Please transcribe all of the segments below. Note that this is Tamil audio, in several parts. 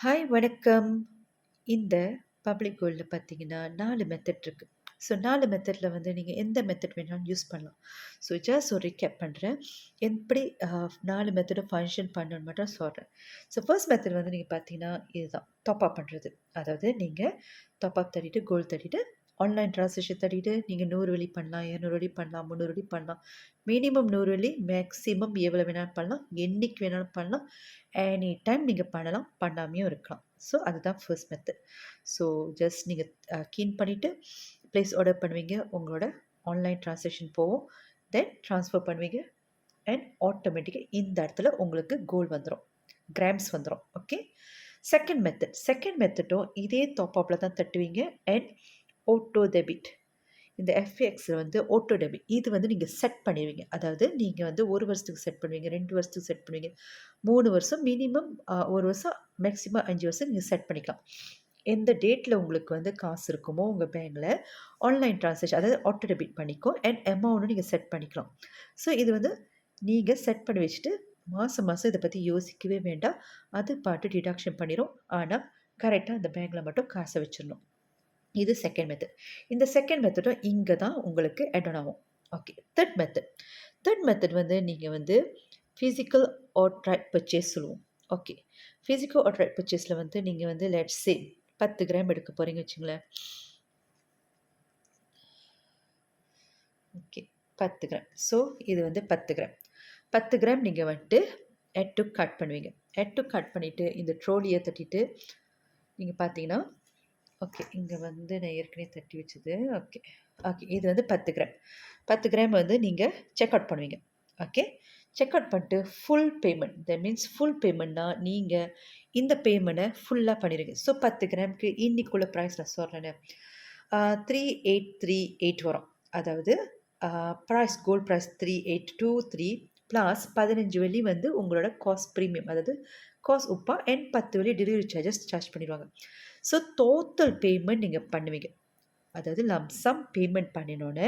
ஹாய் வணக்கம். இந்த பப்ளிக் கோல்ட்ல பார்த்தீங்கன்னா 4 மெத்தட் இருக்கு. ஸோ 4 மெத்தட்ல வந்து நீங்க எந்த மெத்தட் வேணாலும் யூஸ் பண்ணலாம். ஸோ ஜஸ்ட் ஒரு ரீகேப் பண்றேன். எப்படி 4 மெத்தடும் ஃபங்ஷன் பண்ணணும்னு மட்டும் சொல்றேன். ஸோ ஃபர்ஸ்ட் மெத்தட் வந்து நீங்க பார்த்தீங்கன்னா, இதுதான் டாப் அப் பண்றது. அதாவது நீங்க டாப் அப் தட்டிட்டு, கோல்ட் தட்டிட்டு, ஆன்லைன் ட்ரான்சாக்ஷன் தட்டிட்டு, நீங்க 100 வெள்ளி பண்ணலாம், 200 வெள்ளி பண்ணலாம், 300 வெள்ளி பண்ணலாம். மினிமம் 100 வெள்ளி, மேக்ஸிமம் எவ்வளோ வேணாலும் பண்ணலாம். என்னைக்கு வேணாலும் பண்ணலாம். எனி டைம் நீங்க பண்ணலாம். பண்ணாமயும் இருக்கலாம். ஸோ அதுதான் ஃபர்ஸ்ட் மெத்தட். ஸோ ஜஸ்ட் நீங்க கீன் பண்ணிட்டு, பிளேஸ் ஆர்டர் பண்ணுவீங்க. உங்களோட ஆன்லைன் ட்ரான்சாக்ஷன் போகும். தென் ட்ரான்ஸ்ஃபர் பண்ணுவீங்க. அண்ட் ஆட்டோமேட்டிக்கா இந்த இடத்துல உங்களுக்கு கோல்ட் வந்துரும். கிராம்ஸ் வந்துரும். ஓகே. செகண்ட் மெத்தடும் இதே டாப் அப்ல தான் தட்டுவீங்க. And auto debit. இந்த எஃப்எக்ஸில் வந்து ஆட்டோ டெபிட் இது வந்து நீங்கள் செட் பண்ணிடுவீங்க. அதாவது நீங்கள் வந்து 1 வருஷத்துக்கு செட் பண்ணுவீங்க, 2 வருஷத்துக்கு செட் பண்ணுவீங்க, 3 வருஷம் மினிமம் 1 வருஷம், மேக்ஸிமம் 5 வருஷம் நீங்கள் செட் பண்ணிக்கலாம். எந்த டேட்டில் உங்களுக்கு வந்து காசு இருக்குமோ உங்கள் பேங்கில் ஆன்லைன் ட்ரான்சாக்ஷன் அதாவது ஆட்டோ டெபிட் பண்ணிக்கோ அண்ட் அமௌண்ட்டும் நீங்கள் செட் பண்ணிக்கலாம். ஸோ இது வந்து நீங்கள் செட் பண்ணி வச்சுட்டு மாதம் மாதம் இதை பற்றி யோசிக்கவே வேண்டாம். அது பாட்டு டிடக்ஷன் பண்ணிடும். ஆனால் கரெக்டாக அந்த பேங்கில் மட்டும் காசை வச்சிடணும். இது செகண்ட் மெத்தட். இந்த செகண்ட் மெத்தடும் இங்கே தான் உங்களுக்கு ஆட் ஆன் ஆகும். ஓகே. தேர்ட் மெத்தட் வந்து நீங்கள் வந்து ஃபிசிக்கல் ஆட்ரைட் பர்ச்சேஸ் சொல்லுவோம். ஓகே. ஃபிசிக்கல் ஆட்ரைட் பர்ச்சேஸில் வந்து நீங்கள் வந்து லெட்ஸ் சே 10 கிராம் எடுக்க போகிறீங்க வச்சுங்களேன். ஓகே. 10 கிராம். ஸோ இது வந்து 10 கிராம். 10 கிராம் நீங்கள் வந்துட்டு ஆட் டு கட் பண்ணுவீங்க. ஆட் டு கட் பண்ணிவிட்டு இந்த ட்ரோலியை தட்டிட்டு நீங்கள் பார்த்தீங்கன்னா ஓகே. இங்கே வந்து நான் ஏற்கனவே தட்டி வச்சது. ஓகே. ஓகே. இது வந்து 10 கிராம். 10 கிராம் வந்து நீங்கள் செக் அவுட் பண்ணுவீங்க. ஓகே. செக் அவுட் பண்ணிட்டு full payment. That means full பேமெண்ட்னா நீங்கள் இந்த பேமெண்ட்டை ஃபுல்லாக பண்ணிடுங்க. ஸோ 10 கிராமுக்கு இன்னைக்குள்ள ப்ரைஸ் நான் சொல்கிறேன்னு 3838 வரும். அதாவது ப்ரைஸ் கோல்ட் ப்ரைஸ் 3823 ப்ளஸ் 15 வெள்ளி வந்து உங்களோட காஸ்ட் ப்ரீமியம் அதாவது காஸ்ட் உப்பா அண்ட் 10 வெள்ளி டெலிவரி சார்ஜ் பண்ணிடுவாங்க. ஸோ டோட்டல் பேமெண்ட் நீங்கள் பண்ணுவீங்க. அதாவது லம்சம் பேமெண்ட் பண்ணினோன்னு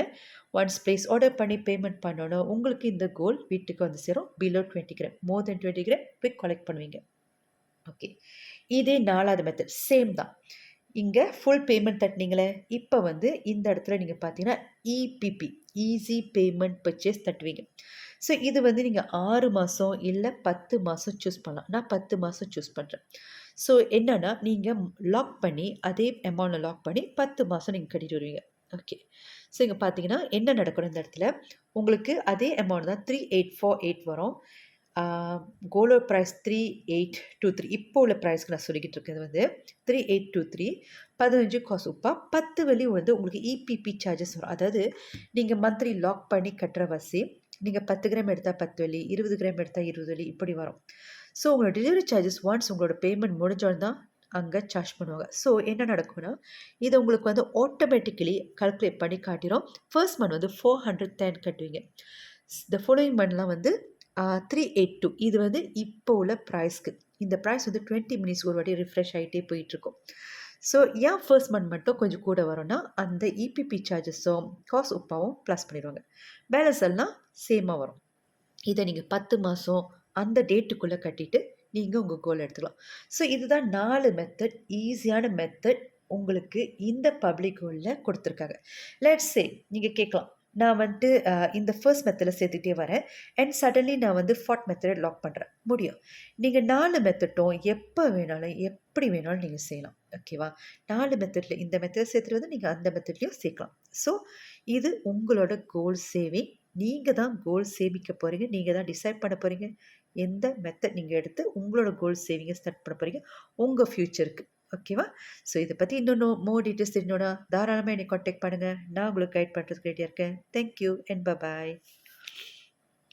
ஒன்ஸ் பிளேஸ் ஆர்டர் பண்ணி பேமெண்ட் பண்ணோன்னு உங்களுக்கு இந்த கோல்ட் வீட்டுக்கு வந்து சேரும். Below 20 gram more then 20 gram போய் கலெக்ட் பண்ணுவீங்க. ஓகே. இதே 4வது மெத்தட் சேம் தான். இங்கே ஃபுல் பேமெண்ட் தட்டினீங்களே, இப்போ வந்து இந்த இடத்துல நீங்கள் பார்த்தீங்கன்னா இபிபி ஈஸி பேமெண்ட் பர்ச்சேஸ் தட்டுவீங்க. ஸோ இது வந்து நீங்கள் 6 மாதம் இல்லை 10 மாதம் சூஸ் பண்ணலாம். நான் 10 மாதம் சூஸ் பண்ணுறேன். ஸோ என்னன்னா நீங்கள் லாக் பண்ணி அதே அமௌண்ட்டில் லாக் பண்ணி 10 மாதம் நீங்கள் கட்டிட்டு வருவீங்க. ஓகே. ஸோ இங்கே பார்த்தீங்கன்னா என்ன நடக்கணும் இந்த இடத்துல உங்களுக்கு அதே அமௌண்ட் தான் 3848 வரும். கோல்டு ப்ரைஸ் 3823 இப்போ உள்ள ப்ரைஸ்க்கு நான் சொல்லிக்கிட்டு இருக்கிறது வந்து 3823 15 காசு உப்பா 10 வெள்ளி வந்து உங்களுக்கு இபிபி சார்ஜஸ் வரும். அதாவது நீங்கள் மந்த்லி லாக் பண்ணி கட்டுற வசி நீங்கள் 10 கிராம் எடுத்தால் 10 வெள்ளி, 20 கிராம் எடுத்தால் 20 வெள்ளி இப்படி வரும். ஸோ உங்களோட டெலிவரி சார்ஜஸ் ஒன்ஸ் உங்களோட பேமெண்ட் முடிஞ்சோன்னு தான் அங்கே சார்ஜ் பண்ணுவாங்க. ஸோ என்ன நடக்கும்னா இதை உங்களுக்கு வந்து ஆட்டோமேட்டிக்கலி கால்குலேட் பண்ணி காட்டிடும். ஃபர்ஸ்ட் மந்த் வந்து 410 கட்டுவீங்க. இந்த ஃபாலோயிங் மந்த்லாம் வந்து 382 இது வந்து இப்போ உள்ள ப்ரைஸ்க்கு. இந்த ப்ரைஸ் வந்து 20 மினிட்ஸ் ஒரு வாட்டி ரிஃப்ரெஷ் ஆகிட்டே போயிட்டுருக்கும். ஸோ ஏன் ஃபர்ஸ்ட் மந்த் மட்டும் கொஞ்சம் கூட வரும்னா அந்த இபிபி சார்ஜஸும் காசு உப்பாவும் ப்ளஸ் பண்ணிடுவாங்க. பேலன்ஸ் எல்லாம் சேமாக வரும். இதை நீங்கள் 10 மாதம் அந்த டேட்டுக்குள்ளே கட்டிட்டு நீங்கள் உங்கள் கோல் எடுத்துக்கலாம். ஸோ இதுதான் 4 மெத்தட் ஈஸியான மெத்தட் உங்களுக்கு இந்த பப்ளிக் கோல்டில் கொடுத்துருக்காங்க. லெட்ஸ் சே நீங்கள் கேட்கலாம் நான் வந்துட்டு இந்த ஃபர்ஸ்ட் மெத்தடில் சேர்த்துட்டே வரேன் அண்ட் சடன்லி நான் வந்து ஃபோர்த் மெத்தடை லாக் பண்ணுறேன். முடியும். நீங்கள் 4 மெத்தட்டும் எப்போ வேணாலும் எப்படி வேணாலும் நீங்கள் செய்யலாம். ஓகேவா? 4 மெத்தடில் இந்த மெத்தட் சேர்த்துட்டு வந்து நீங்கள் அந்த மெத்தட்லேயும் சேர்க்கலாம். ஸோ இது உங்களோட கோல் சேவிங். நீங்கள் தான் கோல் சேமிக்க போகிறீங்க. நீங்கள் தான் டிசைட் பண்ண போகிறீங்க. எந்த மெத்தட் நீங்கள் எடுத்து உங்களோட கோல் சேவிங்கை ஸ்டார்ட் பண்ண போகிறீங்க உங்கள் ஃப்யூச்சருக்கு. ஓகேவா? ஸோ இதை பற்றி இன்னும் மோர் டீட்டெயில்ஸ் தெரியணும்னா தாராளமாக என்னை கான்டாக்ட் பண்ணுங்கள். நான் உங்களுக்கு கைட் பண்ணுறதுக்கு ரெடியாக இருக்கேன். Thank you and bye bye.